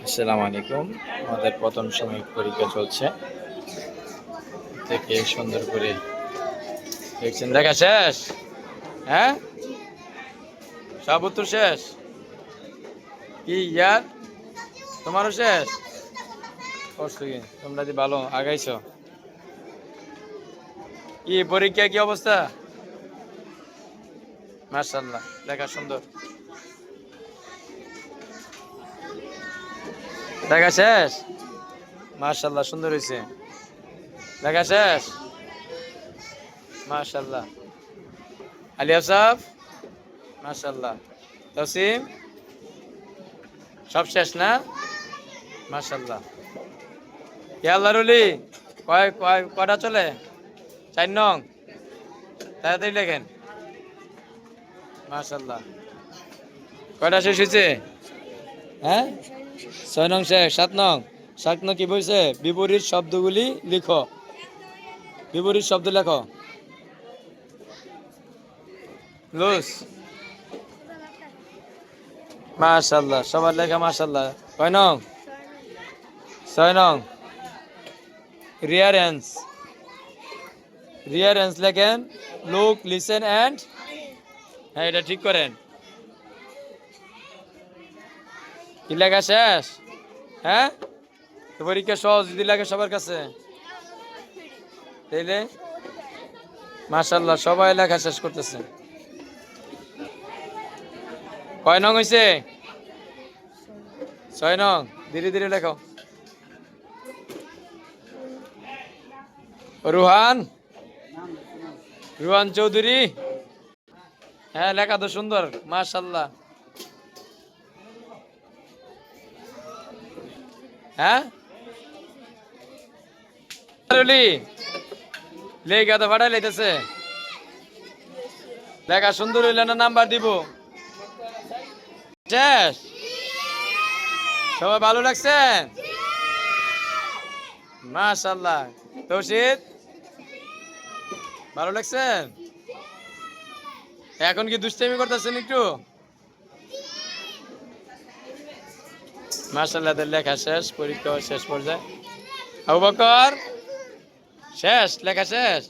আসসালামু আলাইকুম। আমাদের প্রথম সাময়িক পরীক্ষা চলছে। থেকে সুন্দর করে দেখছেন, দেখা শেষ। হ্যাঁ, সব উত্তর শেষ। কি ইয়ার, তোমারও শেষ করছো? কি তোমরা যে ভালো আগাইছো। কি পরীক্ষা, কি অবস্থা? মাশাআল্লাহ, লেখা সুন্দর। লেখা শেষ। মাশাআল্লাহ, সুন্দর হয়েছে। লেখা শেষ। মাশাআল্লাহ। আলিয়া সাহেব, মাশাআল্লাহ। তসিম, সব শেষ না? মাশাআল্লাহ। কে আল্লাহরুলি, কয়টা চলে? 4 নং। তাড়াতাড়ি লেখেন। মাশাআল্লাহ। কয়টা শেষ হয়েছে? হ্যাঁ, 6 নং শেষ। 7 নং। 7 নং কি বলছে? বিপরীত শব্দগুলি লিখো। বিপরীত শব্দ লেখো। লুস। মাশাআল্লাহ, সবার লেখা মাশাআল্লাহ। কয় নং? 6 নং। রিয়ারেন্স। রিয়ারেন্স লেখেন। লুক, লিসেন অ্যান্ড, হ্যাঁ এটা ঠিক করেন। কি লেখা শেষ? হ্যাঁ, তো পরীক্ষা সহজ যদি লাগে সবার কাছে, তাইলে মাশাআল্লাহ সবাই লেখা শেষ করতেছে। কয় নং হয়েছে? 6 নং। ধীরে ধীরে লেখো। রুহান, রুহান চৌধুরী। হ্যাঁ, লেখা তো সুন্দর মাশাআল্লাহ। হ্যাঁ, লেখা তো ফাটাই লাইতেছে। লেখা সুন্দর হইলে না নাম্বার দিব। শেষ। সবাই ভালো লাগছে? মাশাআল্লাহ। তৌশিদ, ভালো লাগছে? এখন কি দুষ্টামি করতেছেন একটু? মাশাআল্লাহ, লেখা শেষ, পরীক্ষা শেষ পর্যায়ে। আবু বকর, শেষ, লেখা শেষ।